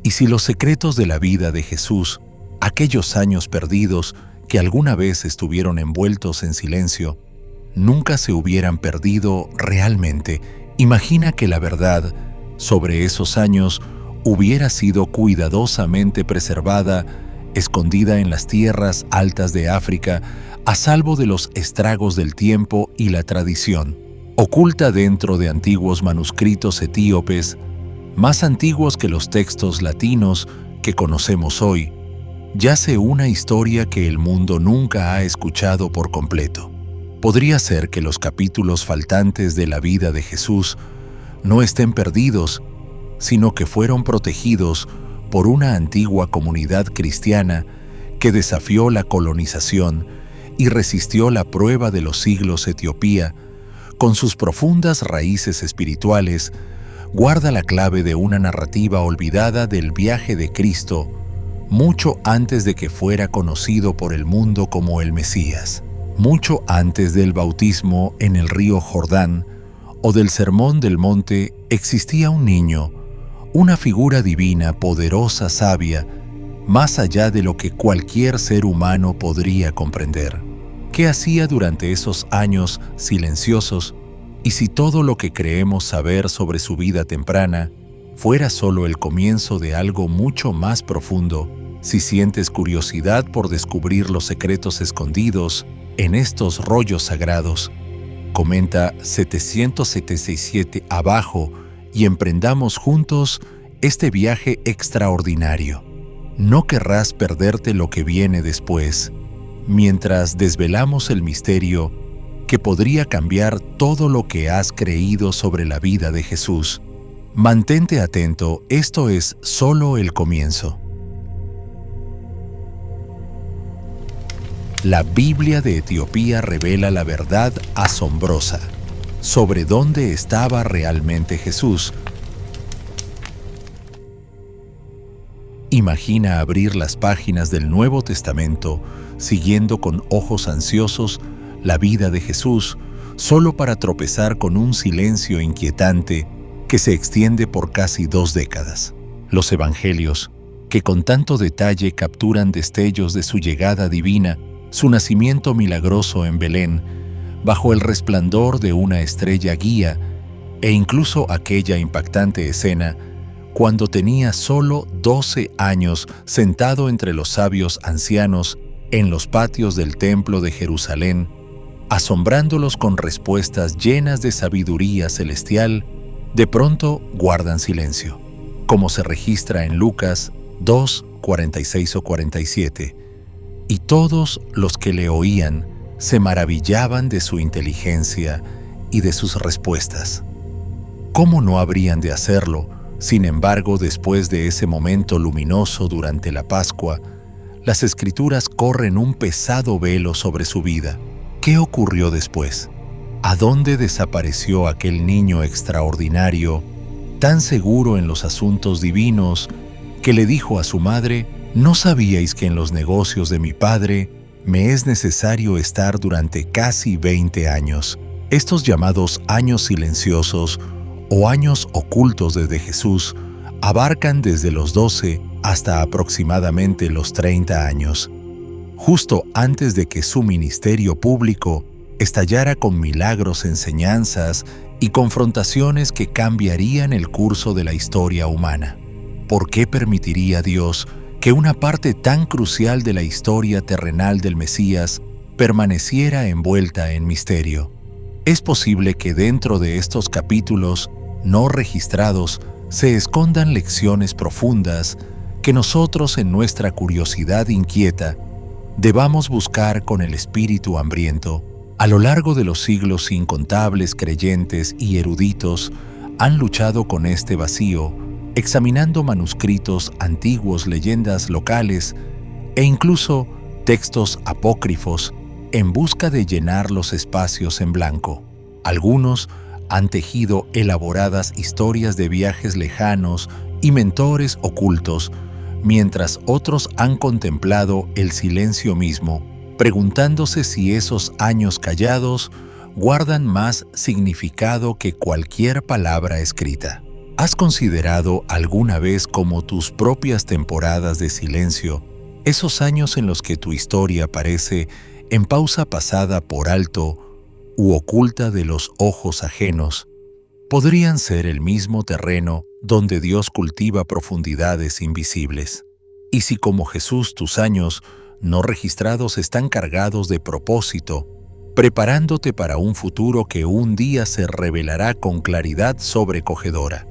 Y si los secretos de la vida de Jesús, aquellos años perdidos que alguna vez estuvieron envueltos en silencio, nunca se hubieran perdido realmente, imagina que la verdad sobre esos años hubiera sido cuidadosamente preservada, escondida en las tierras altas de África, a salvo de los estragos del tiempo y la tradición, oculta dentro de antiguos manuscritos etíopes, más antiguos que los textos latinos que conocemos hoy. Yace una historia que el mundo nunca ha escuchado por completo. Podría ser que los capítulos faltantes de la vida de Jesús no estén perdidos, sino que fueron protegidos por una antigua comunidad cristiana que desafió la colonización y resistió la prueba de los siglos. Etiopía, con sus profundas raíces espirituales, guarda la clave de una narrativa olvidada del viaje de Cristo mucho antes de que fuera conocido por el mundo como el Mesías, mucho antes del bautismo en el río Jordán o del Sermón del Monte. Existía un niño, una figura divina, poderosa, sabia, más allá de lo que cualquier ser humano podría comprender. ¿Qué hacía durante esos años silenciosos? Y si todo lo que creemos saber sobre su vida temprana fuera solo el comienzo de algo mucho más profundo, si sientes curiosidad por descubrir los secretos escondidos en estos rollos sagrados, comenta 777 abajo y emprendamos juntos este viaje extraordinario. No querrás perderte lo que viene después, mientras desvelamos el misterio que podría cambiar todo lo que has creído sobre la vida de Jesús. Mantente atento, esto es solo el comienzo. La Biblia de Etiopía revela la verdad asombrosa sobre dónde estaba realmente Jesús. Imagina abrir las páginas del Nuevo Testamento siguiendo con ojos ansiosos la vida de Jesús, solo para tropezar con un silencio inquietante que se extiende por casi 2 décadas. Los evangelios, que con tanto detalle capturan destellos de su llegada divina, su nacimiento milagroso en Belén, bajo el resplandor de una estrella guía, e incluso aquella impactante escena cuando tenía solo 12 años sentado entre los sabios ancianos en los patios del templo de Jerusalén, asombrándolos con respuestas llenas de sabiduría celestial, de pronto guardan silencio, como se registra en Lucas 2, 46 o 47. Y todos los que le oían se maravillaban de su inteligencia y de sus respuestas. ¿Cómo no habrían de hacerlo? Sin embargo, después de ese momento luminoso durante la Pascua, las Escrituras corren un pesado velo sobre su vida. ¿Qué ocurrió después? ¿A dónde desapareció aquel niño extraordinario, tan seguro en los asuntos divinos, que le dijo a su madre: ¿no sabíais que en los negocios de mi padre me es necesario estar durante casi 20 años? Estos llamados años silenciosos o años ocultos desde Jesús abarcan desde los 12 hasta aproximadamente los 30 años, justo antes de que su ministerio público estallara con milagros, enseñanzas y confrontaciones que cambiarían el curso de la historia humana. ¿Por qué permitiría Dios que una parte tan crucial de la historia terrenal del Mesías permaneciera envuelta en misterio? Es posible que dentro de estos capítulos no registrados se escondan lecciones profundas que nosotros, en nuestra curiosidad inquieta, debamos buscar con el espíritu hambriento. A lo largo de los siglos, incontables creyentes y eruditos han luchado con este vacío, examinando manuscritos antiguos, leyendas locales e incluso textos apócrifos en busca de llenar los espacios en blanco. Algunos han tejido elaboradas historias de viajes lejanos y mentores ocultos, mientras otros han contemplado el silencio mismo, preguntándose si esos años callados guardan más significado que cualquier palabra escrita. ¿Has considerado alguna vez como tus propias temporadas de silencio, esos años en los que tu historia parece en pausa pasada por alto u oculta de los ojos ajenos, podrían ser el mismo terreno donde Dios cultiva profundidades invisibles? Y si como Jesús tus años no registrados están cargados de propósito, preparándote para un futuro que un día se revelará con claridad sobrecogedora.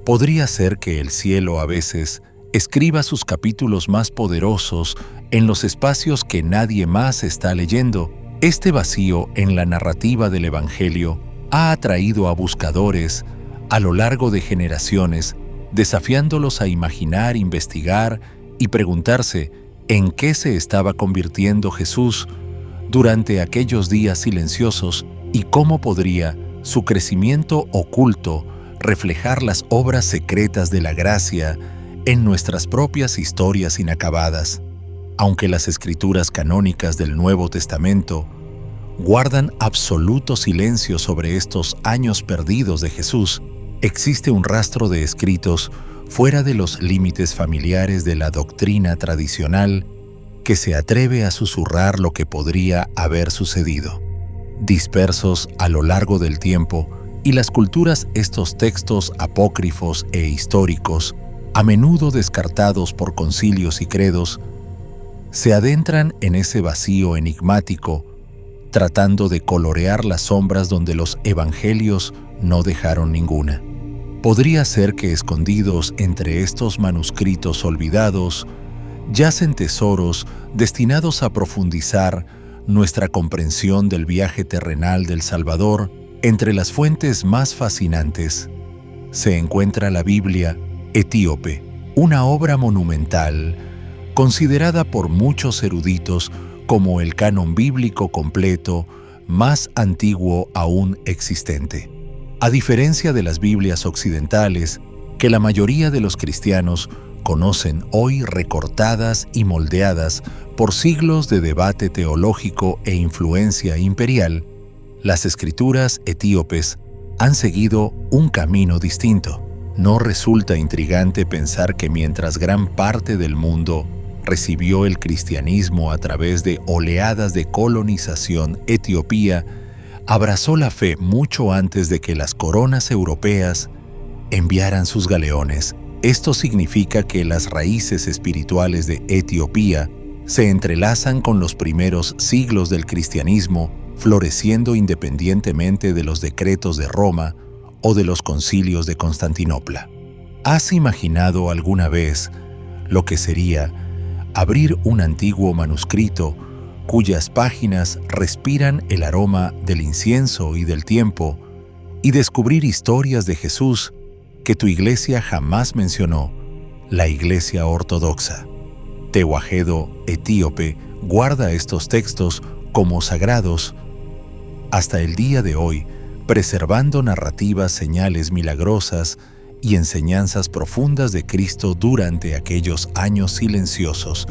Podría ser que el cielo a veces escriba sus capítulos más poderosos en los espacios que nadie más está leyendo. Este vacío en la narrativa del Evangelio ha atraído a buscadores a lo largo de generaciones, desafiándolos a imaginar, investigar y preguntarse en qué se estaba convirtiendo Jesús durante aquellos días silenciosos y cómo podría su crecimiento oculto reflejar las obras secretas de la gracia en nuestras propias historias inacabadas. Aunque las escrituras canónicas del Nuevo Testamento guardan absoluto silencio sobre estos años perdidos de Jesús, existe un rastro de escritos fuera de los límites familiares de la doctrina tradicional que se atreve a susurrar lo que podría haber sucedido. Dispersos a lo largo del tiempo y las culturas, estos textos apócrifos e históricos, a menudo descartados por concilios y credos, se adentran en ese vacío enigmático, tratando de colorear las sombras donde los evangelios no dejaron ninguna. Podría ser que escondidos entre estos manuscritos olvidados yacen tesoros destinados a profundizar nuestra comprensión del viaje terrenal del Salvador. Entre las fuentes más fascinantes se encuentra la Biblia etíope, una obra monumental considerada por muchos eruditos como el canon bíblico completo más antiguo aún existente. A diferencia de las Biblias occidentales, que la mayoría de los cristianos conocen hoy recortadas y moldeadas por siglos de debate teológico e influencia imperial, las escrituras etíopes han seguido un camino distinto. ¿No resulta intrigante pensar que mientras gran parte del mundo recibió el cristianismo a través de oleadas de colonización, Etiopía abrazó la fe mucho antes de que las coronas europeas enviaran sus galeones? Esto significa que las raíces espirituales de Etiopía se entrelazan con los primeros siglos del cristianismo, floreciendo independientemente de los decretos de Roma o de los concilios de Constantinopla. ¿Has imaginado alguna vez lo que sería abrir un antiguo manuscrito cuyas páginas respiran el aroma del incienso y del tiempo y descubrir historias de Jesús que tu iglesia jamás mencionó, la Iglesia Ortodoxa? Tewahedo etíope guarda estos textos como sagrados hasta el día de hoy, preservando narrativas, señales milagrosas y enseñanzas profundas de Cristo durante aquellos años silenciosos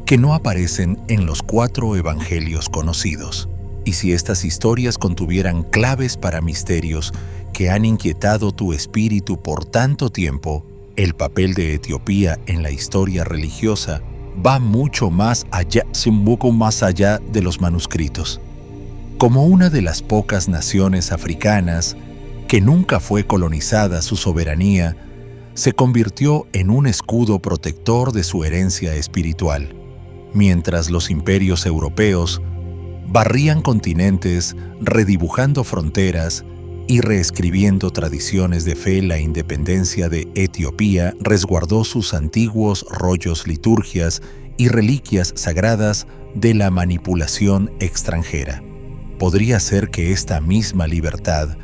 que no aparecen en los 4 evangelios conocidos. Y si estas historias contuvieran claves para misterios que han inquietado tu espíritu por tanto tiempo, el papel de Etiopía en la historia religiosa va mucho más allá, un poco más allá de los manuscritos. Como una de las pocas naciones africanas que nunca fue colonizada, su soberanía se convirtió en un escudo protector de su herencia espiritual. Mientras los imperios europeos barrían continentes, redibujando fronteras y reescribiendo tradiciones de fe, la independencia de Etiopía resguardó sus antiguos rollos, liturgias y reliquias sagradas de la manipulación extranjera. Podría ser que esta misma libertad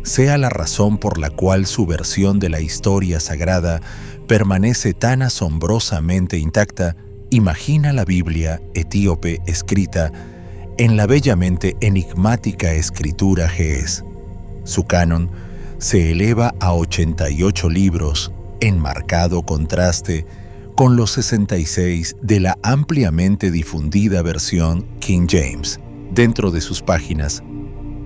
sea la razón por la cual su versión de la historia sagrada permanece tan asombrosamente intacta. Imagina la Biblia etíope escrita en la bellamente enigmática escritura ge'ez. Su canon se eleva a 88 libros, en marcado contraste con los 66 de la ampliamente difundida versión King James. Dentro de sus páginas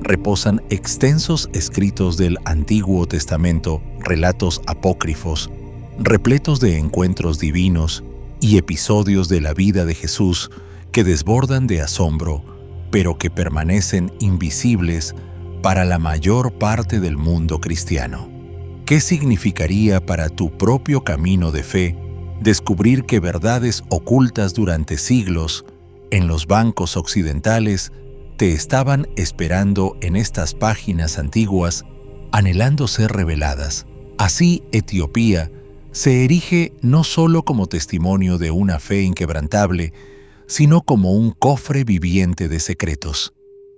reposan extensos escritos del Antiguo Testamento, relatos apócrifos, repletos de encuentros divinos y episodios de la vida de Jesús que desbordan de asombro, pero que permanecen invisibles para la mayor parte del mundo cristiano. ¿Qué significaría para tu propio camino de fe descubrir que verdades ocultas durante siglos en los bancos occidentales te estaban esperando en estas páginas antiguas, anhelando ser reveladas? Así, Etiopía se erige no solo como testimonio de una fe inquebrantable, sino como un cofre viviente de secretos.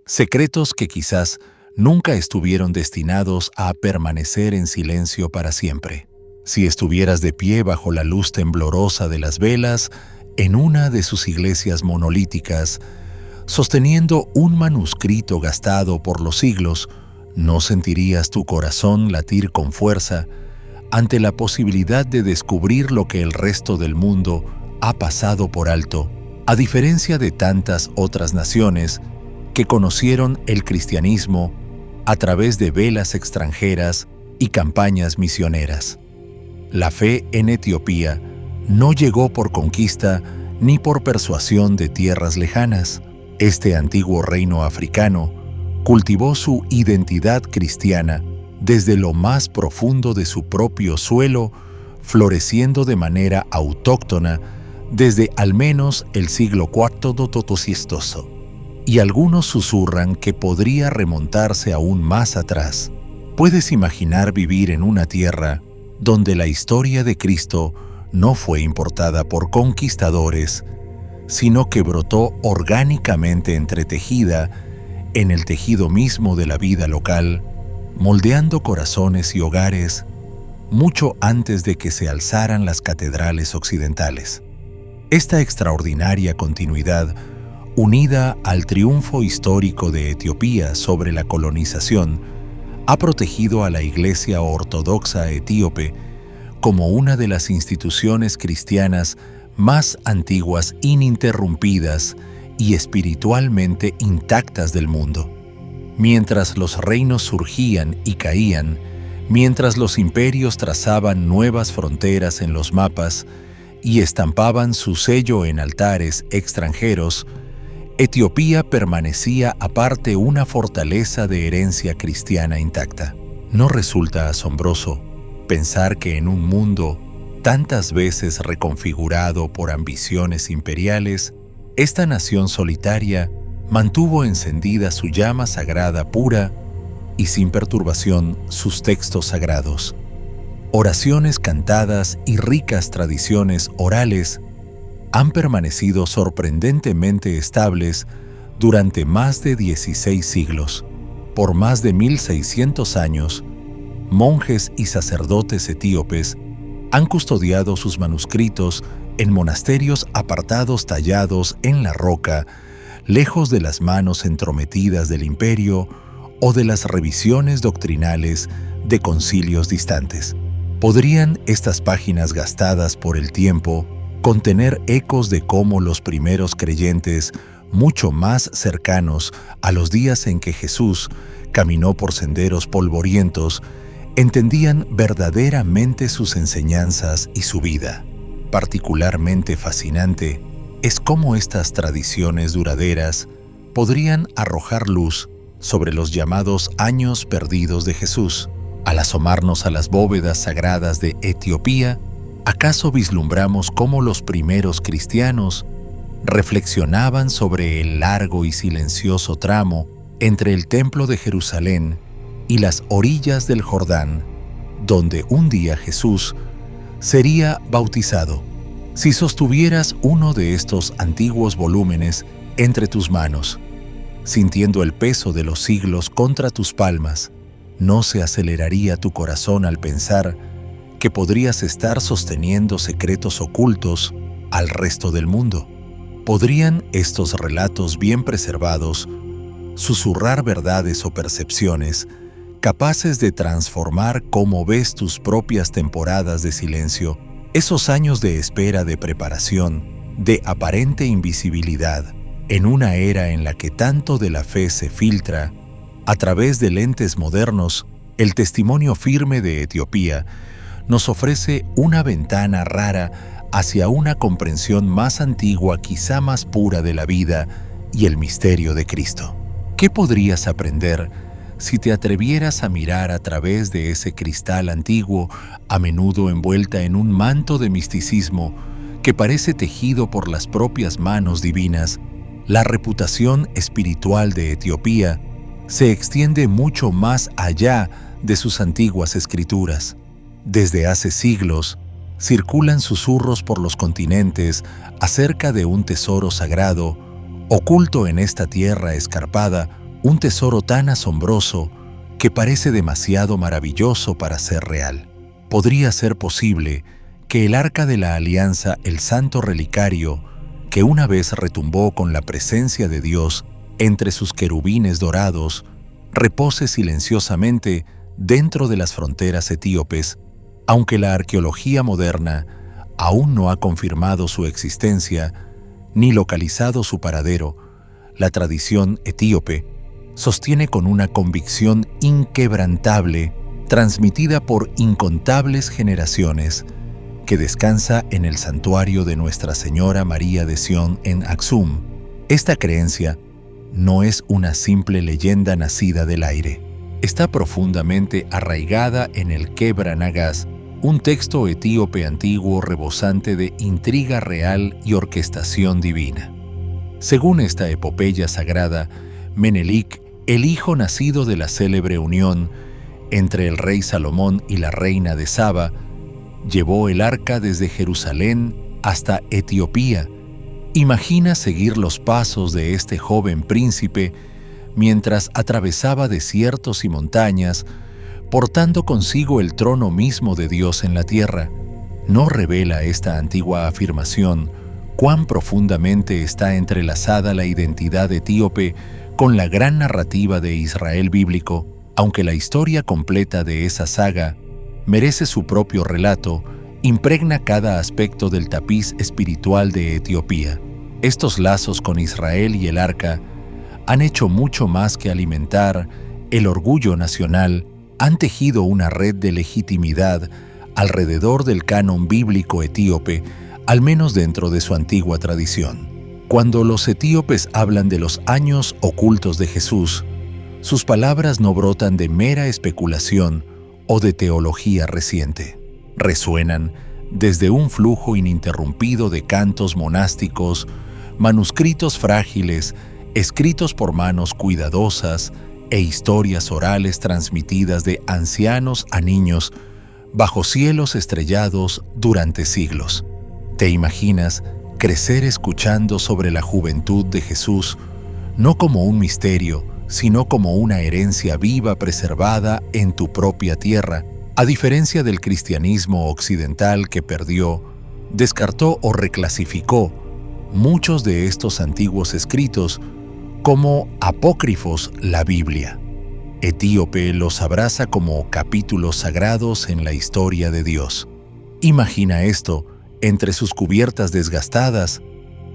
Secretos que quizás nunca estuvieron destinados a permanecer en silencio para siempre. Si estuvieras de pie bajo la luz temblorosa de las velas en una de sus iglesias monolíticas, sosteniendo un manuscrito gastado por los siglos, ¿no sentirías tu corazón latir con fuerza ante la posibilidad de descubrir lo que el resto del mundo ha pasado por alto, a diferencia de tantas otras naciones que conocieron el cristianismo a través de velas extranjeras y campañas misioneras? La fe en Etiopía no llegó por conquista ni por persuasión de tierras lejanas. Este antiguo reino africano cultivó su identidad cristiana desde lo más profundo de su propio suelo, floreciendo de manera autóctona desde al menos el siglo IV d.C. Y algunos susurran que podría remontarse aún más atrás. ¿Puedes imaginar vivir en una tierra donde la historia de Cristo no fue importada por conquistadores, sino que brotó orgánicamente entretejida en el tejido mismo de la vida local, moldeando corazones y hogares mucho antes de que se alzaran las catedrales occidentales? Esta extraordinaria continuidad, unida al triunfo histórico de Etiopía sobre la colonización, ha protegido a la Iglesia Ortodoxa etíope como una de las instituciones cristianas más antiguas, ininterrumpidas y espiritualmente intactas del mundo. Mientras los reinos surgían y caían, mientras los imperios trazaban nuevas fronteras en los mapas y estampaban su sello en altares extranjeros, Etiopía permanecía aparte una fortaleza de herencia cristiana intacta. ¿No resulta asombroso pensar que en un mundo tantas veces reconfigurado por ambiciones imperiales, esta nación solitaria mantuvo encendida su llama sagrada pura y sin perturbación sus textos sagrados? Oraciones cantadas y ricas tradiciones orales han permanecido sorprendentemente estables durante más de 16 siglos. Por más de 1600 años, monjes y sacerdotes etíopes han custodiado sus manuscritos en monasterios apartados tallados en la roca, lejos de las manos entrometidas del imperio o de las revisiones doctrinales de concilios distantes. ¿Podrían estas páginas gastadas por el tiempo contener ecos de cómo los primeros creyentes, mucho más cercanos a los días en que Jesús caminó por senderos polvorientos, entendían verdaderamente sus enseñanzas y su vida? Particularmente fascinante es cómo estas tradiciones duraderas podrían arrojar luz sobre los llamados años perdidos de Jesús. Al asomarnos a las bóvedas sagradas de Etiopía, ¿acaso vislumbramos cómo los primeros cristianos reflexionaban sobre el largo y silencioso tramo entre el Templo de Jerusalén y las orillas del Jordán, donde un día Jesús sería bautizado? Si sostuvieras uno de estos antiguos volúmenes entre tus manos, sintiendo el peso de los siglos contra tus palmas, ¿no se aceleraría tu corazón al pensar que podrías estar sosteniendo secretos ocultos al resto del mundo? ¿Podrían estos relatos bien preservados susurrar verdades o percepciones capaces de transformar cómo ves tus propias temporadas de silencio, esos años de espera, de preparación, de aparente invisibilidad, en una era en la que tanto de la fe se filtra A través de lentes modernos, el testimonio firme de Etiopía nos ofrece una ventana rara hacia una comprensión más antigua, quizá más pura de la vida y el misterio de Cristo. ¿Qué podrías aprender si te atrevieras a mirar a través de ese cristal antiguo, a menudo envuelta en un manto de misticismo que parece tejido por las propias manos divinas? La reputación espiritual de Etiopía se extiende mucho más allá de sus antiguas escrituras. Desde hace siglos, circulan susurros por los continentes acerca de un tesoro sagrado, oculto en esta tierra escarpada, un tesoro tan asombroso que parece demasiado maravilloso para ser real. ¿Podría ser posible que el Arca de la Alianza, el santo relicario, que una vez retumbó con la presencia de Dios entre sus querubines dorados, repose silenciosamente dentro de las fronteras etíopes, aunque la arqueología moderna aún no ha confirmado su existencia ni localizado su paradero? La tradición etíope sostiene con una convicción inquebrantable, transmitida por incontables generaciones, que descansa en el santuario de Nuestra Señora María de Sión en Aksum. Esta creencia no es una simple leyenda nacida del aire. Está profundamente arraigada en el Kebra Nagás, un texto etíope antiguo rebosante de intriga real y orquestación divina. Según esta epopeya sagrada, Menelik, el hijo nacido de la célebre unión entre el rey Salomón y la reina de Saba, llevó el arca desde Jerusalén hasta Etiopía. Imagina seguir los pasos de este joven príncipe mientras atravesaba desiertos y montañas, portando consigo el trono mismo de Dios en la tierra. ¿No revela esta antigua afirmación cuán profundamente está entrelazada la identidad etíope con la gran narrativa de Israel bíblico? Aunque la historia completa de esa saga merece su propio relato, impregna cada aspecto del tapiz espiritual de Etiopía. Estos lazos con Israel y el arca han hecho mucho más que alimentar el orgullo nacional, han tejido una red de legitimidad alrededor del canon bíblico etíope, al menos dentro de su antigua tradición. Cuando los etíopes hablan de los años ocultos de Jesús, sus palabras no brotan de mera especulación o de teología reciente. Resuenan desde un flujo ininterrumpido de cantos monásticos, manuscritos frágiles, escritos por manos cuidadosas, e historias orales transmitidas de ancianos a niños bajo cielos estrellados durante siglos. ¿Te imaginas crecer escuchando sobre la juventud de Jesús, no como un misterio, sino como una herencia viva preservada en tu propia tierra? A diferencia del cristianismo occidental que perdió, descartó o reclasificó muchos de estos antiguos escritos como apócrifos, la Biblia etíope los abraza como capítulos sagrados en la historia de Dios. Imagina esto: entre sus cubiertas desgastadas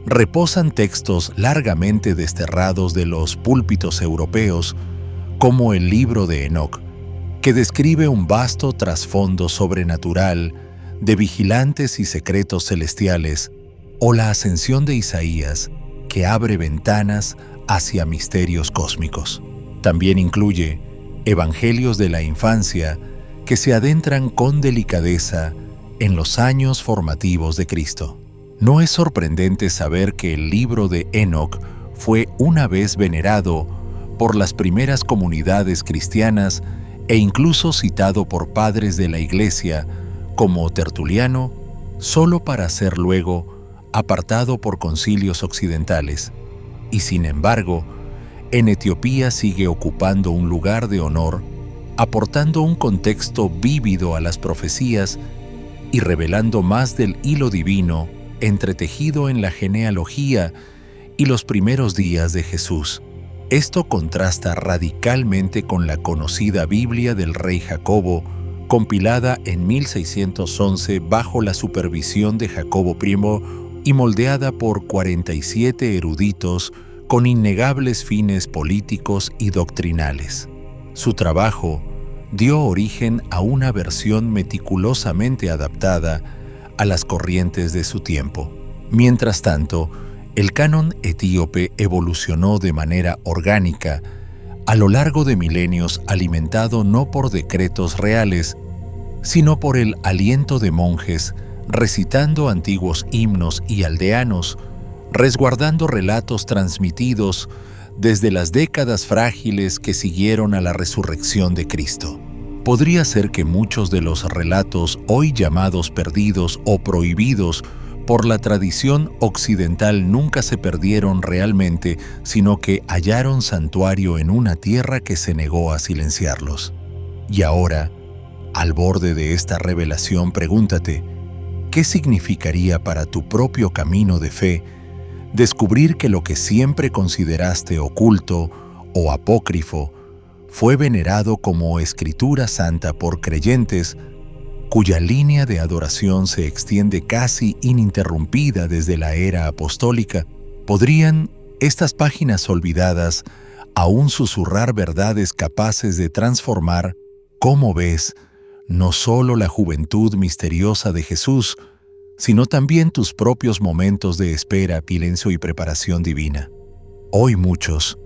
reposan textos largamente desterrados de los púlpitos europeos, como el libro de Enoc, que describe un vasto trasfondo sobrenatural de vigilantes y secretos celestiales, o la ascensión de Isaías, que abre ventanas hacia misterios cósmicos. También incluye evangelios de la infancia que se adentran con delicadeza en los años formativos de Cristo. No es sorprendente saber que el libro de Enoc fue una vez venerado por las primeras comunidades cristianas e incluso citado por padres de la Iglesia como Tertuliano, solo para ser luego apartado por concilios occidentales. Y sin embargo, en Etiopía sigue ocupando un lugar de honor, aportando un contexto vívido a las profecías y revelando más del hilo divino entretejido en la genealogía y los primeros días de Jesús. Esto contrasta radicalmente con la conocida Biblia del rey Jacobo, compilada en 1611 bajo la supervisión de Jacobo I y moldeada por 47 eruditos con innegables fines políticos y doctrinales. Su trabajo dio origen a una versión meticulosamente adaptada a las corrientes de su tiempo. Mientras tanto, el canon etíope evolucionó de manera orgánica a lo largo de milenios, alimentado no por decretos reales, sino por el aliento de monjes recitando antiguos himnos y aldeanos, resguardando relatos transmitidos desde las décadas frágiles que siguieron a la resurrección de Cristo. Podría ser que muchos de los relatos hoy llamados perdidos o prohibidos por la tradición occidental nunca se perdieron realmente, sino que hallaron santuario en una tierra que se negó a silenciarlos. Y ahora, al borde de esta revelación, pregúntate, ¿qué significaría para tu propio camino de fe descubrir que lo que siempre consideraste oculto o apócrifo fue venerado como escritura santa por creyentes cuya línea de adoración se extiende casi ininterrumpida desde la era apostólica? ¿Podrían estas páginas olvidadas aún susurrar verdades capaces de transformar, como ves, no solo la juventud misteriosa de Jesús, sino también tus propios momentos de espera, silencio y preparación divina? Hoy muchos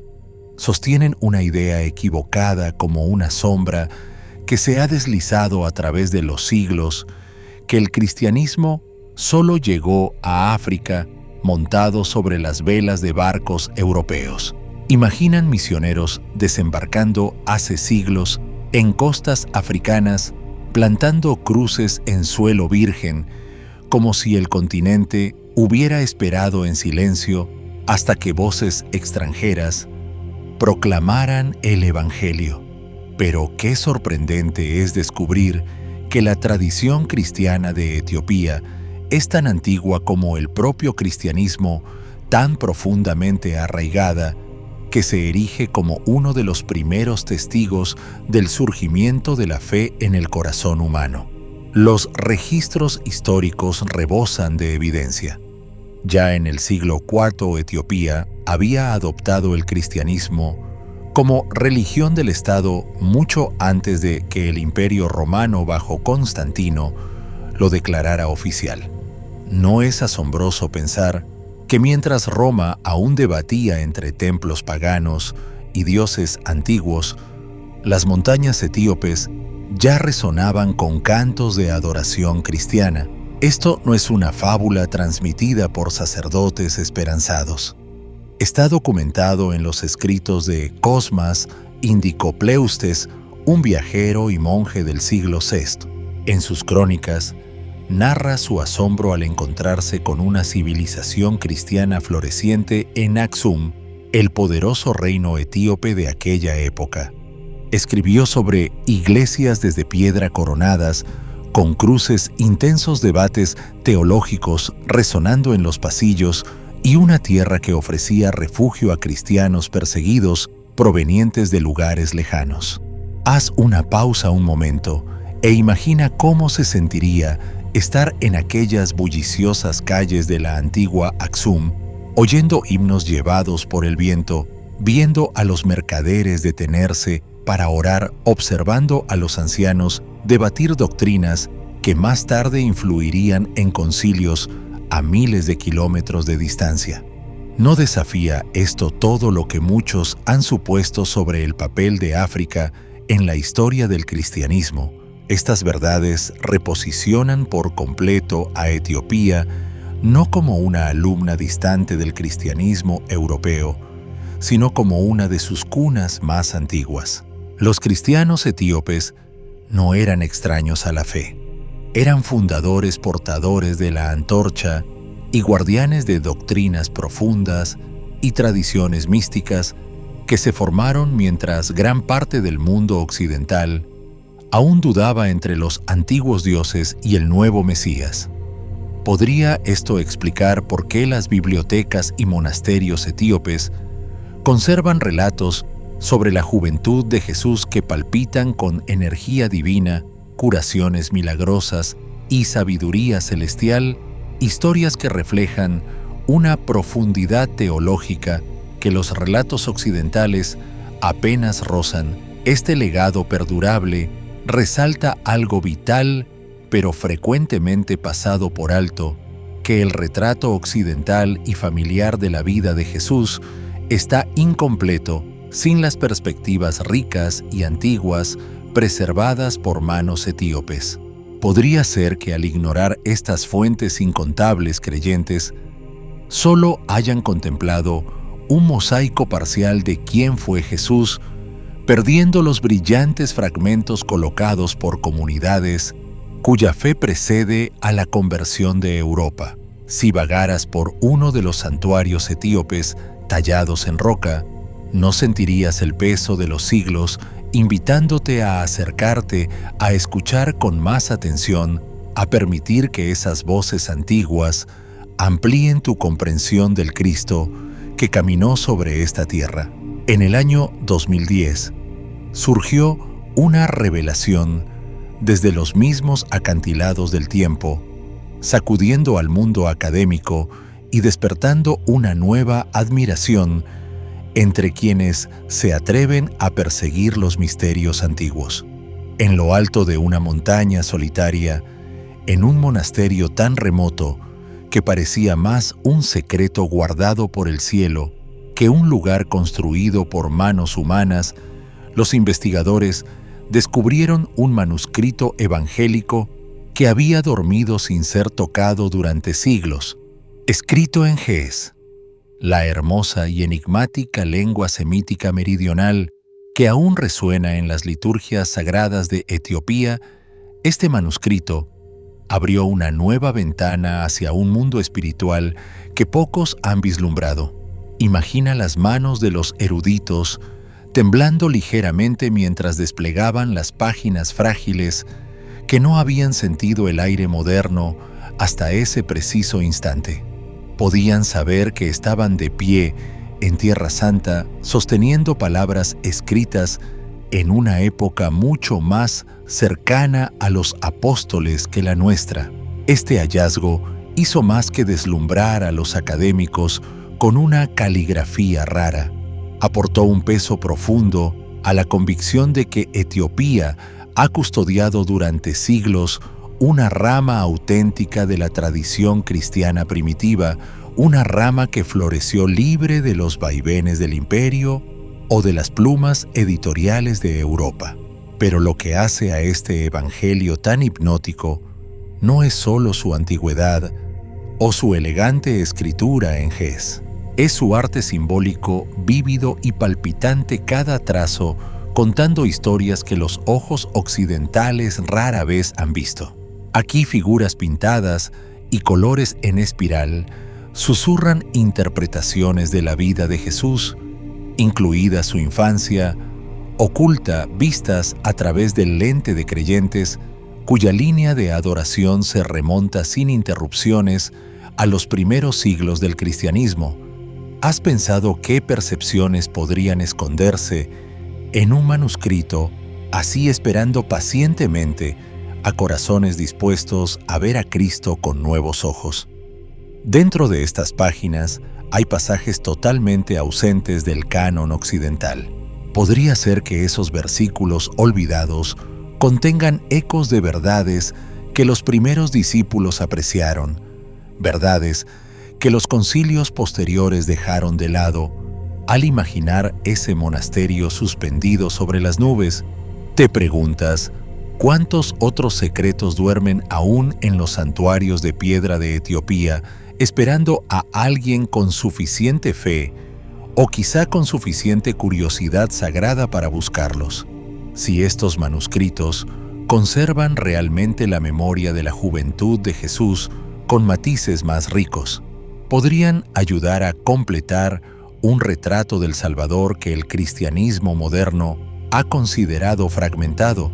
sostienen una idea equivocada como una sombra que se ha deslizado a través de los siglos, que el cristianismo solo llegó a África montado sobre las velas de barcos europeos. Imaginan misioneros desembarcando hace siglos en costas africanas, plantando cruces en suelo virgen, como si el continente hubiera esperado en silencio hasta que voces extranjeras proclamaran el Evangelio. Pero qué sorprendente es descubrir que la tradición cristiana de Etiopía es tan antigua como el propio cristianismo, tan profundamente arraigada, que se erige como uno de los primeros testigos del surgimiento de la fe en el corazón humano. Los registros históricos rebosan de evidencia. Ya en el siglo IV, Etiopía había adoptado el cristianismo como religión del Estado mucho antes de que el Imperio Romano bajo Constantino lo declarara oficial. No es asombroso pensar que mientras Roma aún debatía entre templos paganos y dioses antiguos, las montañas etíopes ya resonaban con cantos de adoración cristiana. Esto no es una fábula transmitida por sacerdotes esperanzados. Está documentado en los escritos de Cosmas Indicopleustes, un viajero y monje del siglo VI. En sus crónicas, narra su asombro al encontrarse con una civilización cristiana floreciente en Aksum, el poderoso reino etíope de aquella época. Escribió sobre iglesias desde piedra coronadas, con cruces, intensos debates teológicos resonando en los pasillos, y una tierra que ofrecía refugio a cristianos perseguidos provenientes de lugares lejanos. Haz una pausa un momento e imagina cómo se sentiría estar en aquellas bulliciosas calles de la antigua Aksum, oyendo himnos llevados por el viento, viendo a los mercaderes detenerse para orar, observando a los ancianos debatir doctrinas que más tarde influirían en concilios a miles de kilómetros de distancia. ¿No desafía esto todo lo que muchos han supuesto sobre el papel de África en la historia del cristianismo? Estas verdades reposicionan por completo a Etiopía no como una alumna distante del cristianismo europeo, sino como una de sus cunas más antiguas. Los cristianos etíopes no eran extraños a la fe. Eran fundadores portadores de la antorcha y guardianes de doctrinas profundas y tradiciones místicas que se formaron mientras gran parte del mundo occidental aún dudaba entre los antiguos dioses y el nuevo Mesías. ¿Podría esto explicar por qué las bibliotecas y monasterios etíopes conservan relatos sobre la juventud de Jesús que palpitan con energía divina, curaciones milagrosas y sabiduría celestial, historias que reflejan una profundidad teológica que los relatos occidentales apenas rozan, este legado perdurable resalta algo vital, pero frecuentemente pasado por alto, que el retrato occidental y familiar de la vida de Jesús está incompleto sin las perspectivas ricas y antiguas preservadas por manos etíopes. Podría ser que al ignorar estas fuentes incontables creyentes, solo hayan contemplado un mosaico parcial de quién fue Jesús, perdiendo los brillantes fragmentos colocados por comunidades cuya fe precede a la conversión de Europa. Si vagaras por uno de los santuarios etíopes tallados en roca, no sentirías el peso de los siglos invitándote a acercarte a escuchar con más atención, a permitir que esas voces antiguas amplíen tu comprensión del Cristo que caminó sobre esta tierra. En el año 2010 surgió una revelación desde los mismos acantilados del tiempo, sacudiendo al mundo académico y despertando una nueva admiración entre quienes se atreven a perseguir los misterios antiguos. En lo alto de una montaña solitaria, en un monasterio tan remoto que parecía más un secreto guardado por el cielo que un lugar construido por manos humanas, los investigadores descubrieron un manuscrito evangélico que había dormido sin ser tocado durante siglos, escrito en ge'ez, la hermosa y enigmática lengua semítica meridional que aún resuena en las liturgias sagradas de Etiopía. Este manuscrito abrió una nueva ventana hacia un mundo espiritual que pocos han vislumbrado. Imagina las manos de los eruditos temblando ligeramente mientras desplegaban las páginas frágiles que no habían sentido el aire moderno hasta ese preciso instante. Podían saber que estaban de pie en Tierra Santa sosteniendo palabras escritas en una época mucho más cercana a los apóstoles que la nuestra. Este hallazgo hizo más que deslumbrar a los académicos con una caligrafía rara. Aportó un peso profundo a la convicción de que Etiopía ha custodiado durante siglos una rama auténtica de la tradición cristiana primitiva, una rama que floreció libre de los vaivenes del imperio o de las plumas editoriales de Europa. Pero lo que hace a este evangelio tan hipnótico no es solo su antigüedad o su elegante escritura en ge'ez. Es su arte simbólico vívido y palpitante, cada trazo contando historias que los ojos occidentales rara vez han visto. Aquí figuras pintadas y colores en espiral susurran interpretaciones de la vida de Jesús, incluida su infancia, oculta vistas a través del lente de creyentes cuya línea de adoración se remonta sin interrupciones a los primeros siglos del cristianismo. ¿Has pensado qué percepciones podrían esconderse en un manuscrito así, esperando pacientemente a corazones dispuestos a ver a Cristo con nuevos ojos? Dentro de estas páginas hay pasajes totalmente ausentes del canon occidental. Podría ser que esos versículos olvidados contengan ecos de verdades que los primeros discípulos apreciaron, verdades que los concilios posteriores dejaron de lado al imaginar ese monasterio suspendido sobre las nubes. Te preguntas, ¿cuántos otros secretos duermen aún en los santuarios de piedra de Etiopía, esperando a alguien con suficiente fe o quizá con suficiente curiosidad sagrada para buscarlos? Si estos manuscritos conservan realmente la memoria de la juventud de Jesús con matices más ricos, podrían ayudar a completar un retrato del Salvador que el cristianismo moderno ha considerado fragmentado.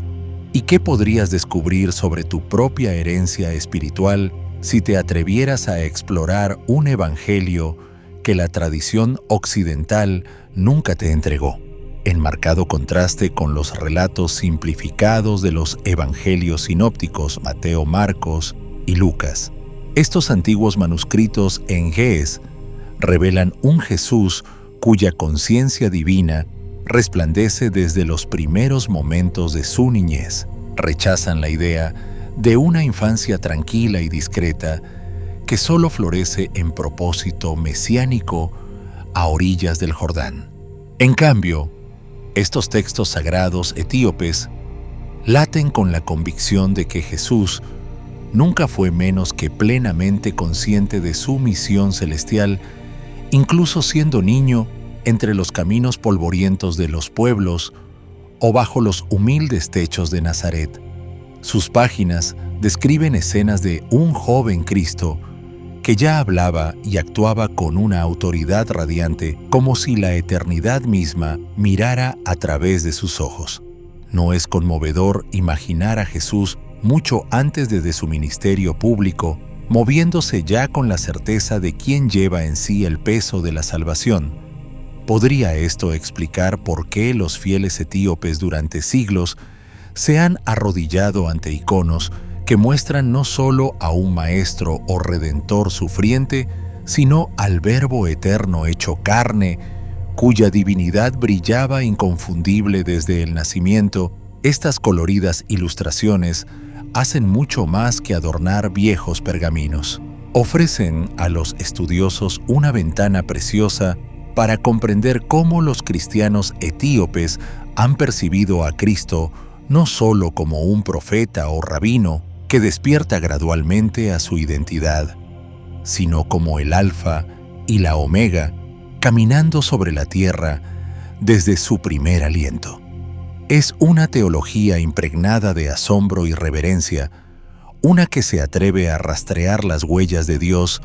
¿Y qué podrías descubrir sobre tu propia herencia espiritual si te atrevieras a explorar un evangelio que la tradición occidental nunca te entregó? En marcado contraste con los relatos simplificados de los evangelios sinópticos Mateo, Marcos y Lucas, estos antiguos manuscritos en ge'ez revelan un Jesús cuya conciencia divina resplandece desde los primeros momentos de su niñez. Rechazan la idea de una infancia tranquila y discreta que solo florece en propósito mesiánico a orillas del Jordán. En cambio, estos textos sagrados etíopes laten con la convicción de que Jesús nunca fue menos que plenamente consciente de su misión celestial, incluso siendo niño entre los caminos polvorientos de los pueblos o bajo los humildes techos de Nazaret. Sus páginas describen escenas de un joven Cristo que ya hablaba y actuaba con una autoridad radiante, como si la eternidad misma mirara a través de sus ojos. ¿No es conmovedor imaginar a Jesús mucho antes de su ministerio público, moviéndose ya con la certeza de quién lleva en sí el peso de la salvación? ¿Podría esto explicar por qué los fieles etíopes durante siglos se han arrodillado ante iconos que muestran no solo a un maestro o redentor sufriente, sino al Verbo eterno hecho carne, cuya divinidad brillaba inconfundible desde el nacimiento? Estas coloridas ilustraciones hacen mucho más que adornar viejos pergaminos. Ofrecen a los estudiosos una ventana preciosa para comprender cómo los cristianos etíopes han percibido a Cristo no solo como un profeta o rabino que despierta gradualmente a su identidad, sino como el Alfa y la Omega, caminando sobre la tierra desde su primer aliento. Es una teología impregnada de asombro y reverencia, una que se atreve a rastrear las huellas de Dios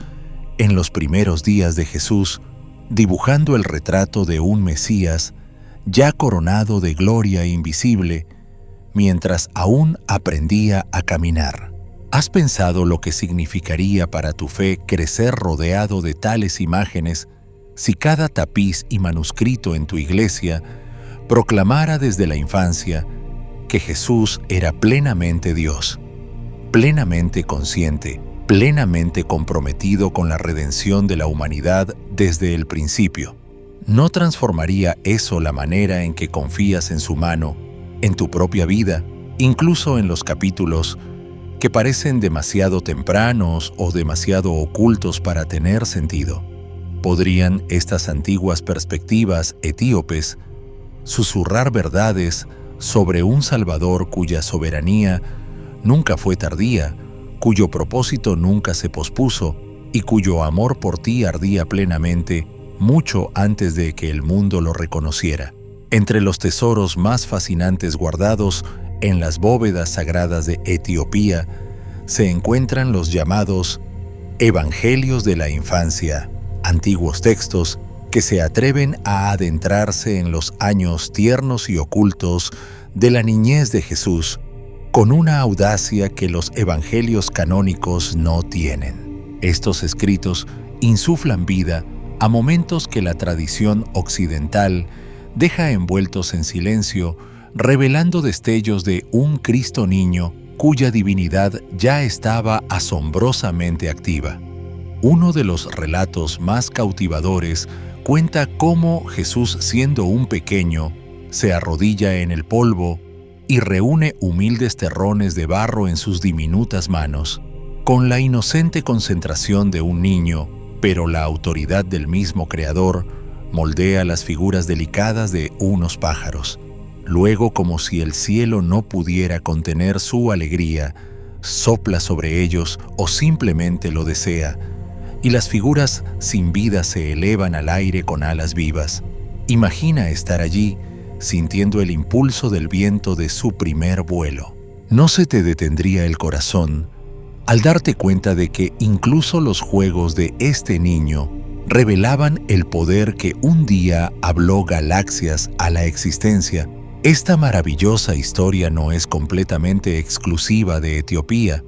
en los primeros días de Jesús, dibujando el retrato de un Mesías ya coronado de gloria invisible, mientras aún aprendía a caminar. ¿Has pensado lo que significaría para tu fe crecer rodeado de tales imágenes si cada tapiz y manuscrito en tu iglesia proclamara desde la infancia que Jesús era plenamente Dios, plenamente consciente, plenamente comprometido con la redención de la humanidad desde el principio? ¿No transformaría eso la manera en que confías en su mano, en tu propia vida, incluso en los capítulos que parecen demasiado tempranos o demasiado ocultos para tener sentido? ¿Podrían estas antiguas perspectivas etíopes susurrar verdades sobre un Salvador cuya soberanía nunca fue tardía, cuyo propósito nunca se pospuso y cuyo amor por ti ardía plenamente mucho antes de que el mundo lo reconociera? Entre los tesoros más fascinantes guardados en las bóvedas sagradas de Etiopía se encuentran los llamados Evangelios de la Infancia, antiguos textos que se atreven a adentrarse en los años tiernos y ocultos de la niñez de Jesús, con una audacia que los evangelios canónicos no tienen. Estos escritos insuflan vida a momentos que la tradición occidental deja envueltos en silencio, revelando destellos de un Cristo niño cuya divinidad ya estaba asombrosamente activa. Uno de los relatos más cautivadores cuenta cómo Jesús, siendo un pequeño, se arrodilla en el polvo y reúne humildes terrones de barro en sus diminutas manos, con la inocente concentración de un niño, pero la autoridad del mismo Creador moldea las figuras delicadas de unos pájaros. Luego, como si el cielo no pudiera contener su alegría, sopla sobre ellos o simplemente lo desea, y las figuras sin vida se elevan al aire con alas vivas. Imagina estar allí, sintiendo el impulso del viento de su primer vuelo. ¿No se te detendría el corazón al darte cuenta de que incluso los juegos de este niño revelaban el poder que un día habló galaxias a la existencia? Esta maravillosa historia no es completamente exclusiva de Etiopía.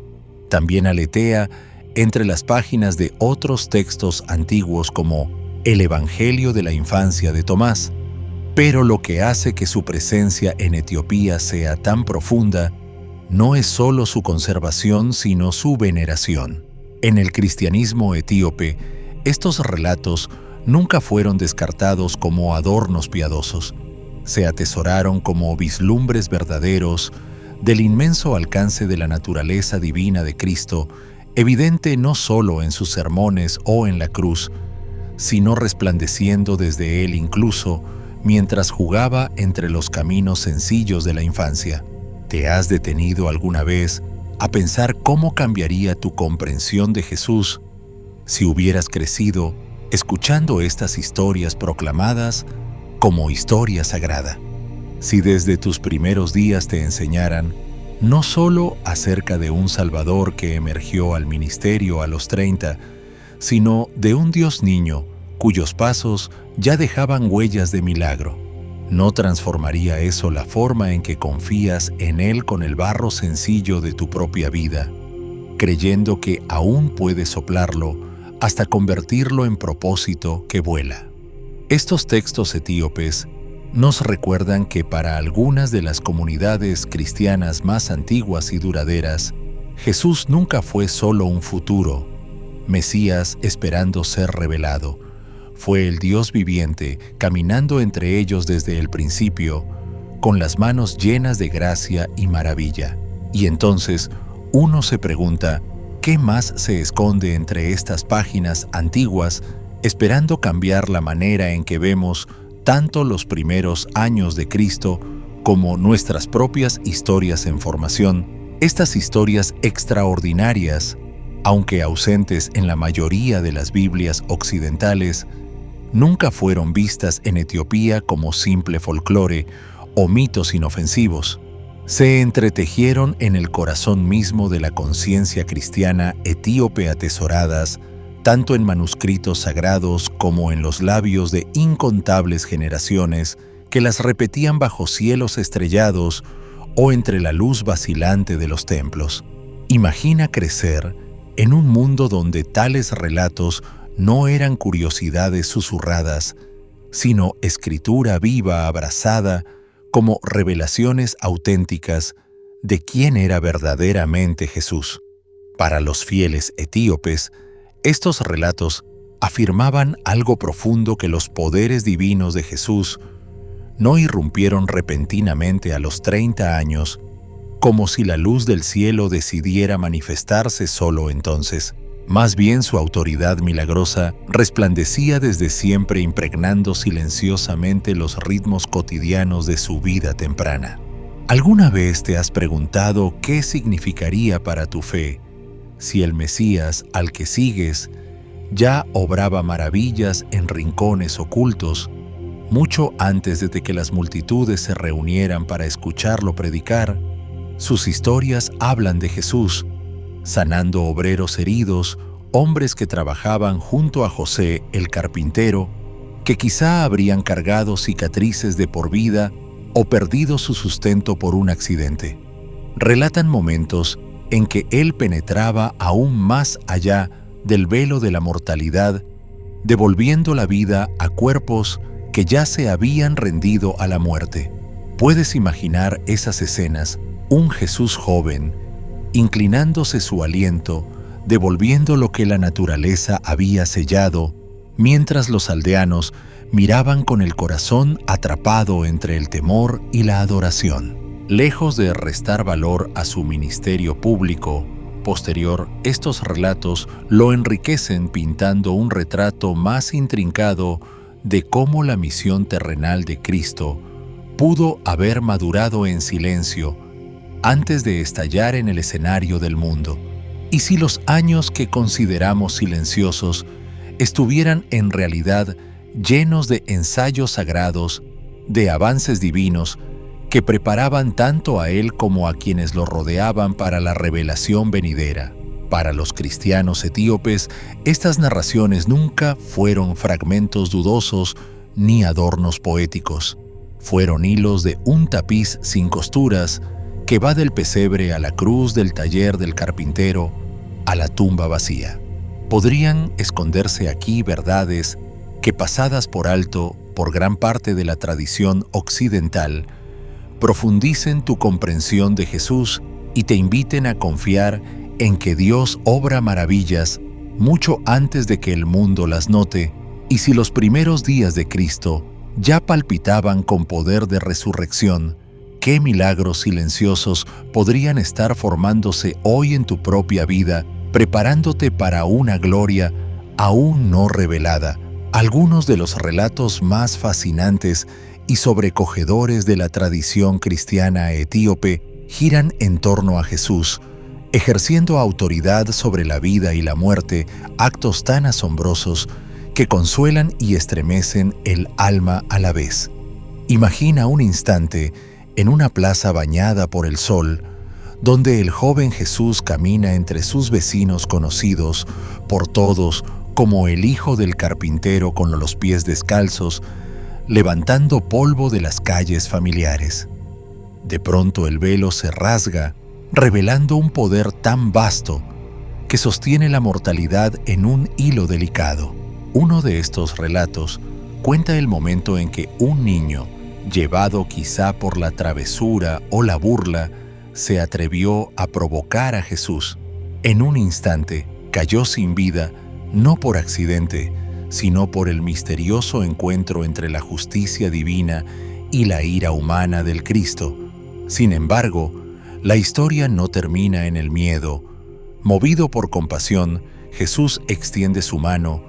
También aletea entre las páginas de otros textos antiguos como el Evangelio de la Infancia de Tomás. Pero lo que hace que su presencia en Etiopía sea tan profunda no es solo su conservación, sino su veneración. En el cristianismo etíope, estos relatos nunca fueron descartados como adornos piadosos. Se atesoraron como vislumbres verdaderos del inmenso alcance de la naturaleza divina de Cristo, evidente no solo en sus sermones o en la cruz, sino resplandeciendo desde él incluso mientras jugaba entre los caminos sencillos de la infancia. ¿Te has detenido alguna vez a pensar cómo cambiaría tu comprensión de Jesús si hubieras crecido escuchando estas historias proclamadas como historia sagrada? Si desde tus primeros días te enseñaran no solo acerca de un Salvador que emergió al ministerio a los 30, sino de un Dios niño cuyos pasos ya dejaban huellas de milagro, ¿no transformaría eso la forma en que confías en Él con el barro sencillo de tu propia vida, creyendo que aún puedes soplarlo hasta convertirlo en propósito que vuela? Estos textos etíopes nos recuerdan que para algunas de las comunidades cristianas más antiguas y duraderas, Jesús nunca fue solo un futuro Mesías esperando ser revelado. Fue el Dios viviente caminando entre ellos desde el principio, con las manos llenas de gracia y maravilla. Y entonces uno se pregunta, ¿qué más se esconde entre estas páginas antiguas esperando cambiar la manera en que vemos tanto los primeros años de Cristo como nuestras propias historias en formación? Estas historias extraordinarias, aunque ausentes en la mayoría de las Biblias occidentales, nunca fueron vistas en Etiopía como simple folclore o mitos inofensivos. Se entretejieron en el corazón mismo de la conciencia cristiana etíope, atesoradas tanto en manuscritos sagrados como en los labios de incontables generaciones que las repetían bajo cielos estrellados o entre la luz vacilante de los templos. Imagina crecer en un mundo donde tales relatos no eran curiosidades susurradas, sino escritura viva abrazada como revelaciones auténticas de quién era verdaderamente Jesús. Para los fieles etíopes, estos relatos afirmaban algo profundo: que los poderes divinos de Jesús no irrumpieron repentinamente a los 30 años, como si la luz del cielo decidiera manifestarse solo entonces. Más bien su autoridad milagrosa resplandecía desde siempre, impregnando silenciosamente los ritmos cotidianos de su vida temprana. ¿Alguna vez te has preguntado qué significaría para tu fe si el Mesías al que sigues ya obraba maravillas en rincones ocultos, mucho antes de que las multitudes se reunieran para escucharlo predicar? Sus historias hablan de Jesús, sanando obreros heridos, hombres que trabajaban junto a José, el carpintero, que quizá habrían cargado cicatrices de por vida o perdido su sustento por un accidente. Relatan momentos en que Él penetraba aún más allá del velo de la mortalidad, devolviendo la vida a cuerpos que ya se habían rendido a la muerte. ¿Puedes imaginar esas escenas? Un Jesús joven, inclinándose su aliento, devolviendo lo que la naturaleza había sellado, mientras los aldeanos miraban con el corazón atrapado entre el temor y la adoración. Lejos de restar valor a su ministerio público posterior, estos relatos lo enriquecen pintando un retrato más intrincado de cómo la misión terrenal de Cristo pudo haber madurado en silencio antes de estallar en el escenario del mundo. Y si los años que consideramos silenciosos estuvieran en realidad llenos de ensayos sagrados, de avances divinos que preparaban tanto a Él como a quienes lo rodeaban para la revelación venidera. Para los cristianos etíopes, estas narraciones nunca fueron fragmentos dudosos ni adornos poéticos. Fueron hilos de un tapiz sin costuras que va del pesebre a la cruz, del taller del carpintero a la tumba vacía. Podrían esconderse aquí verdades que, pasadas por alto por gran parte de la tradición occidental, profundicen tu comprensión de Jesús y te inviten a confiar en que Dios obra maravillas mucho antes de que el mundo las note Y si los primeros días de Cristo ya palpitaban con poder de resurrección, ¿qué milagros silenciosos podrían estar formándose hoy en tu propia vida, preparándote para una gloria aún no revelada? Algunos de los relatos más fascinantes y sobrecogedores de la tradición cristiana etíope giran en torno a Jesús, ejerciendo autoridad sobre la vida y la muerte, actos tan asombrosos que consuelan y estremecen el alma a la vez. Imagina un instante en una plaza bañada por el sol, donde el joven Jesús camina entre sus vecinos conocidos por todos como el hijo del carpintero con los pies descalzos, levantando polvo de las calles familiares. De pronto el velo se rasga, revelando un poder tan vasto que sostiene la mortalidad en un hilo delicado. Uno de estos relatos cuenta el momento en que un niño, llevado quizá por la travesura o la burla, se atrevió a provocar a Jesús. En un instante cayó sin vida, no por accidente, sino por el misterioso encuentro entre la justicia divina y la ira humana del Cristo. Sin embargo, la historia no termina en el miedo. Movido por compasión, Jesús extiende su mano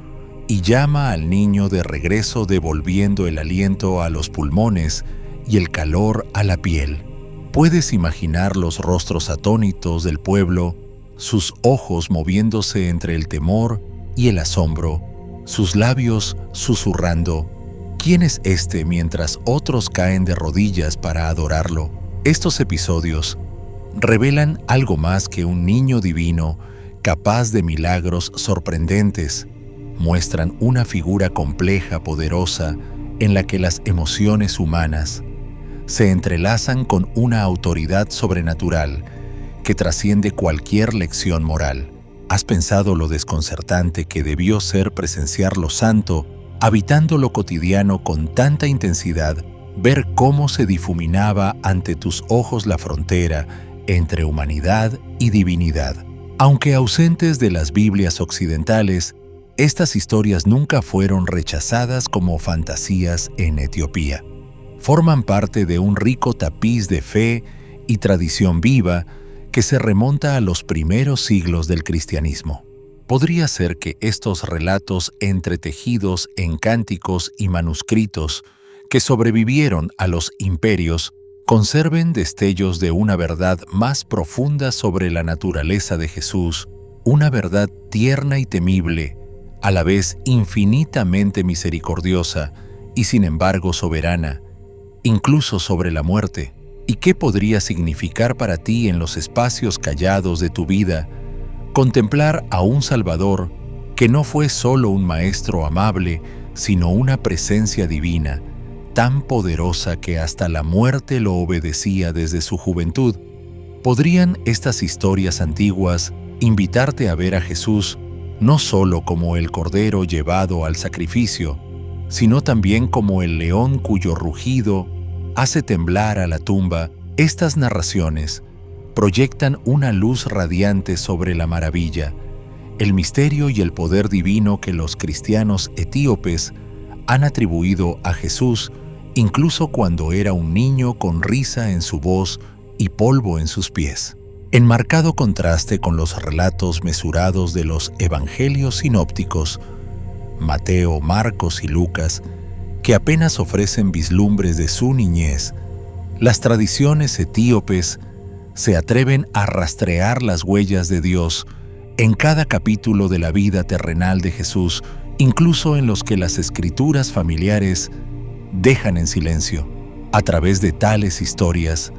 y llama al niño de regreso, devolviendo el aliento a los pulmones y el calor a la piel. Puedes imaginar los rostros atónitos del pueblo, sus ojos moviéndose entre el temor y el asombro, sus labios susurrando, ¿quién es este?, mientras otros caen de rodillas para adorarlo. Estos episodios revelan algo más que un niño divino capaz de milagros sorprendentes. Muestran una figura compleja, poderosa, en la que las emociones humanas se entrelazan con una autoridad sobrenatural que trasciende cualquier lección moral. ¿Has pensado lo desconcertante que debió ser presenciar lo santo, habitando lo cotidiano con tanta intensidad, ver cómo se difuminaba ante tus ojos la frontera entre humanidad y divinidad? Aunque ausentes de las Biblias occidentales, estas historias nunca fueron rechazadas como fantasías en Etiopía. Forman parte de un rico tapiz de fe y tradición viva que se remonta a los primeros siglos del cristianismo. Podría ser que estos relatos entretejidos en cánticos y manuscritos que sobrevivieron a los imperios conserven destellos de una verdad más profunda sobre la naturaleza de Jesús, una verdad tierna y temible, a la vez infinitamente misericordiosa y sin embargo soberana, incluso sobre la muerte. ¿Y qué podría significar para ti en los espacios callados de tu vida contemplar a un Salvador que no fue solo un maestro amable, sino una presencia divina, tan poderosa que hasta la muerte lo obedecía desde su juventud? ¿Podrían estas historias antiguas invitarte a ver a Jesús no solo como el cordero llevado al sacrificio, sino también como el león cuyo rugido hace temblar a la tumba? Estas narraciones proyectan una luz radiante sobre la maravilla, el misterio y el poder divino que los cristianos etíopes han atribuido a Jesús, incluso cuando era un niño con risa en su voz y polvo en sus pies. En marcado contraste con los relatos mesurados de los evangelios sinópticos, Mateo, Marcos y Lucas, que apenas ofrecen vislumbres de su niñez, las tradiciones etíopes se atreven a rastrear las huellas de Dios en cada capítulo de la vida terrenal de Jesús, incluso en los que las escrituras familiares dejan en silencio. A través de tales historias,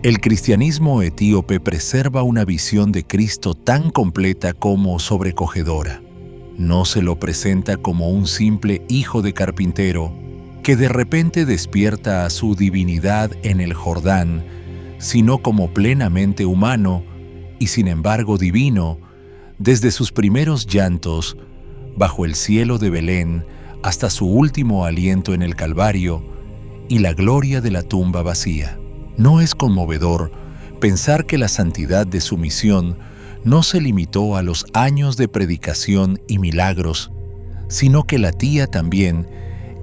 el cristianismo etíope preserva una visión de Cristo tan completa como sobrecogedora. No se lo presenta como un simple hijo de carpintero que de repente despierta a su divinidad en el Jordán, sino como plenamente humano y sin embargo divino, desde sus primeros llantos bajo el cielo de Belén hasta su último aliento en el Calvario y la gloria de la tumba vacía. ¿No es conmovedor pensar que la santidad de su misión no se limitó a los años de predicación y milagros, sino que latía también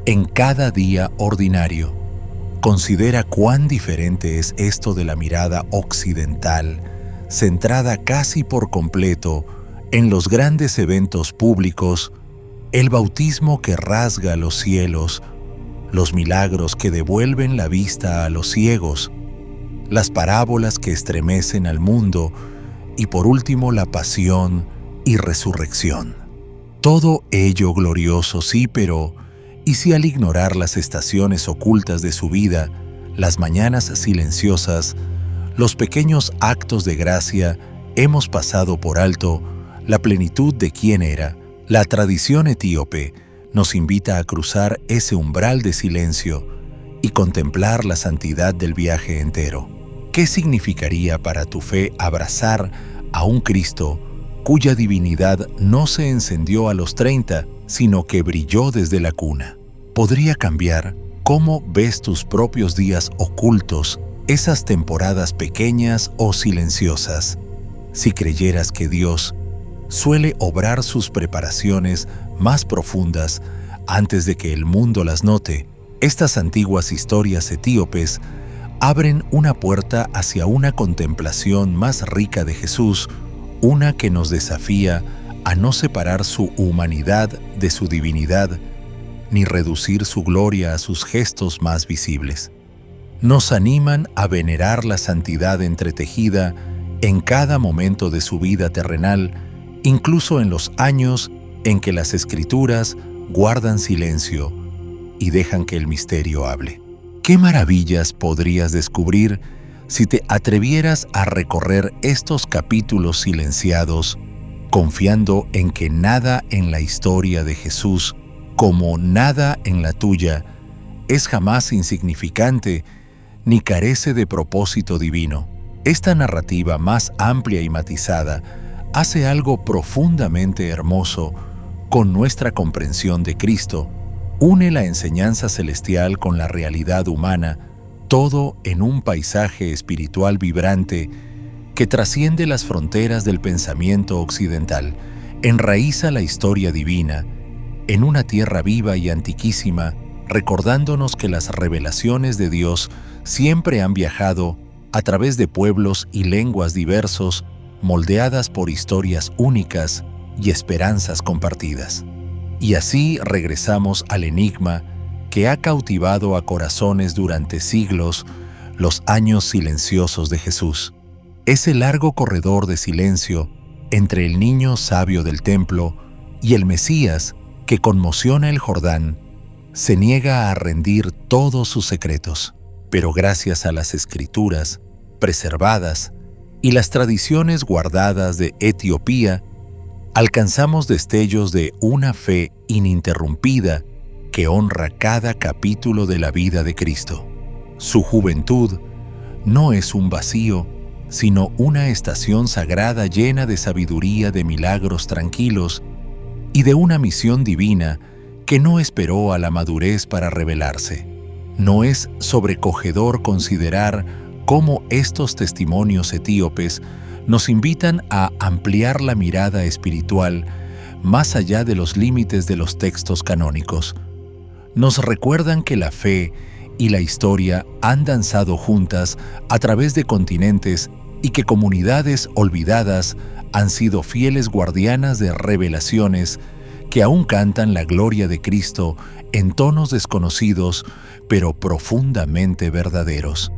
en cada día ordinario. Considera cuán diferente es esto de la mirada occidental, centrada casi por completo en los grandes eventos públicos, el bautismo que rasga los cielos, los milagros que devuelven la vista a los ciegos, las parábolas que estremecen al mundo y por último la pasión y resurrección. Todo ello glorioso, sí, pero ¿y si al ignorar las estaciones ocultas de su vida, las mañanas silenciosas, los pequeños actos de gracia, hemos pasado por alto la plenitud de quién era? La tradición etíope nos invita a cruzar ese umbral de silencio y contemplar la santidad del viaje entero. ¿Qué significaría para tu fe abrazar a un Cristo cuya divinidad no se encendió a los 30, sino que brilló desde la cuna? Podría cambiar cómo ves tus propios días ocultos, esas temporadas pequeñas o silenciosas, si creyeras que Dios suele obrar sus preparaciones más profundas antes de que el mundo las note. Estas antiguas historias etíopes abren una puerta hacia una contemplación más rica de Jesús, una que nos desafía a no separar su humanidad de su divinidad, ni reducir su gloria a sus gestos más visibles. Nos animan a venerar la santidad entretejida en cada momento de su vida terrenal, incluso en los años en que las Escrituras guardan silencio y dejan que el misterio hable. ¿Qué maravillas podrías descubrir si te atrevieras a recorrer estos capítulos silenciados, confiando en que nada en la historia de Jesús, como nada en la tuya, es jamás insignificante ni carece de propósito divino? Esta narrativa más amplia y matizada hace algo profundamente hermoso con nuestra comprensión de Cristo. Une la enseñanza celestial con la realidad humana, todo en un paisaje espiritual vibrante que trasciende las fronteras del pensamiento occidental. Enraiza la historia divina en una tierra viva y antiquísima, recordándonos que las revelaciones de Dios siempre han viajado a través de pueblos y lenguas diversos, moldeadas por historias únicas y esperanzas compartidas. Y así regresamos al enigma que ha cautivado a corazones durante siglos, los años silenciosos de Jesús. Ese largo corredor de silencio entre el niño sabio del templo y el Mesías que conmociona el Jordán, se niega a rendir todos sus secretos, pero gracias a las Escrituras preservadas y las tradiciones guardadas de Etiopía, alcanzamos destellos de una fe ininterrumpida que honra cada capítulo de la vida de Cristo. Su juventud no es un vacío, sino una estación sagrada llena de sabiduría, de milagros tranquilos y de una misión divina que no esperó a la madurez para revelarse. No es sobrecogedor considerar cómo estos testimonios etíopes nos invitan a ampliar la mirada espiritual más allá de los límites de los textos canónicos. Nos recuerdan que la fe y la historia han danzado juntas a través de continentes y que comunidades olvidadas han sido fieles guardianas de revelaciones que aún cantan la gloria de Cristo en tonos desconocidos, pero profundamente verdaderos.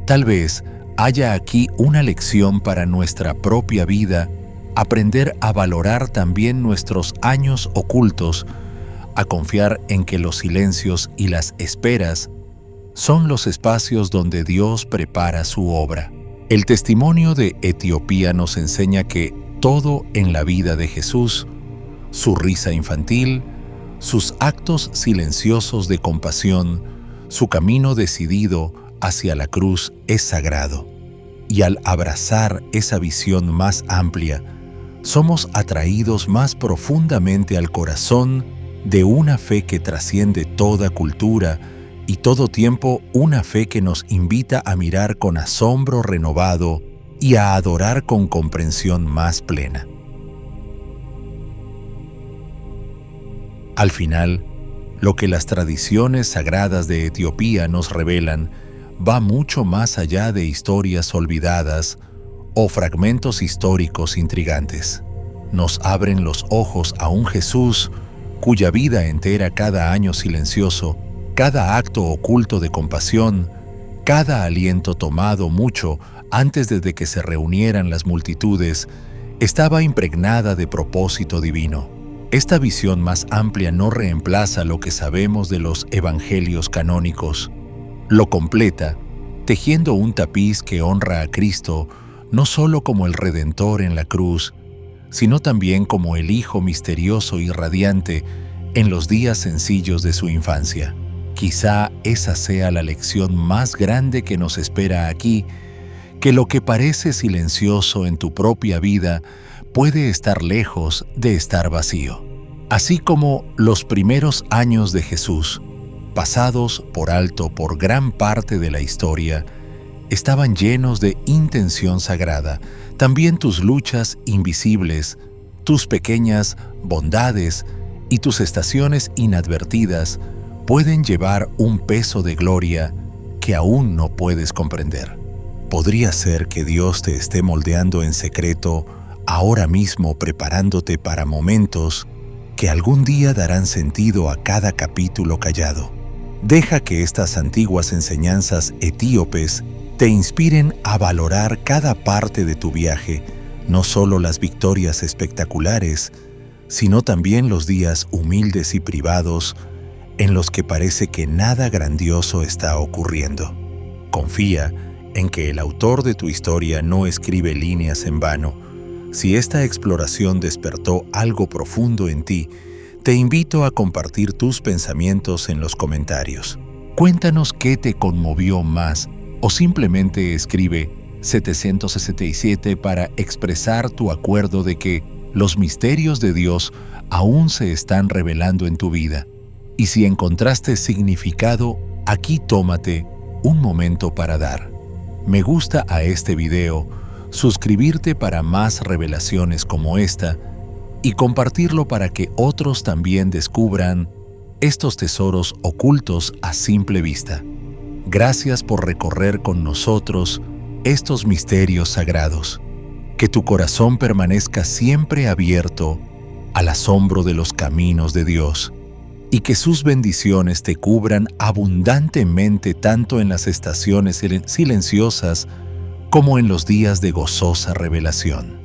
Tal vez haya aquí una lección para nuestra propia vida, aprender a valorar también nuestros años ocultos, a confiar en que los silencios y las esperas son los espacios donde Dios prepara su obra. El testimonio de Etiopía nos enseña que todo en la vida de Jesús, su risa infantil, sus actos silenciosos de compasión, su camino decidido hacia la cruz es sagrado. Y al abrazar esa visión más amplia, somos atraídos más profundamente al corazón de una fe que trasciende toda cultura y todo tiempo, una fe que nos invita a mirar con asombro renovado y a adorar con comprensión más plena. Al final, lo que las tradiciones sagradas de Etiopía nos revelan va mucho más allá de historias olvidadas o fragmentos históricos intrigantes. Nos abren los ojos a un Jesús cuya vida entera, cada año silencioso, cada acto oculto de compasión, cada aliento tomado mucho antes de que se reunieran las multitudes, estaba impregnada de propósito divino. Esta visión más amplia no reemplaza lo que sabemos de los evangelios canónicos. Lo completa, tejiendo un tapiz que honra a Cristo no solo como el Redentor en la cruz, sino también como el Hijo misterioso y radiante en los días sencillos de su infancia. Quizá esa sea la lección más grande que nos espera aquí, que lo que parece silencioso en tu propia vida puede estar lejos de estar vacío. Así como los primeros años de Jesús, pasados por alto por gran parte de la historia, estaban llenos de intención sagrada, también tus luchas invisibles, tus pequeñas bondades y tus estaciones inadvertidas pueden llevar un peso de gloria que aún no puedes comprender. Podría ser que Dios te esté moldeando en secreto, ahora mismo preparándote para momentos que algún día darán sentido a cada capítulo callado. Deja que estas antiguas enseñanzas etíopes te inspiren a valorar cada parte de tu viaje, no solo las victorias espectaculares, sino también los días humildes y privados en los que parece que nada grandioso está ocurriendo. Confía en que el autor de tu historia no escribe líneas en vano. Si esta exploración despertó algo profundo en ti, te invito a compartir tus pensamientos en los comentarios. Cuéntanos qué te conmovió más o simplemente escribe 767 para expresar tu acuerdo de que los misterios de Dios aún se están revelando en tu vida. Y si encontraste significado, aquí tómate un momento para dar me gusta a este video, suscribirte para más revelaciones como esta y compartirlo para que otros también descubran estos tesoros ocultos a simple vista. Gracias por recorrer con nosotros estos misterios sagrados. Que tu corazón permanezca siempre abierto al asombro de los caminos de Dios y que sus bendiciones te cubran abundantemente tanto en las estaciones silenciosas como en los días de gozosa revelación.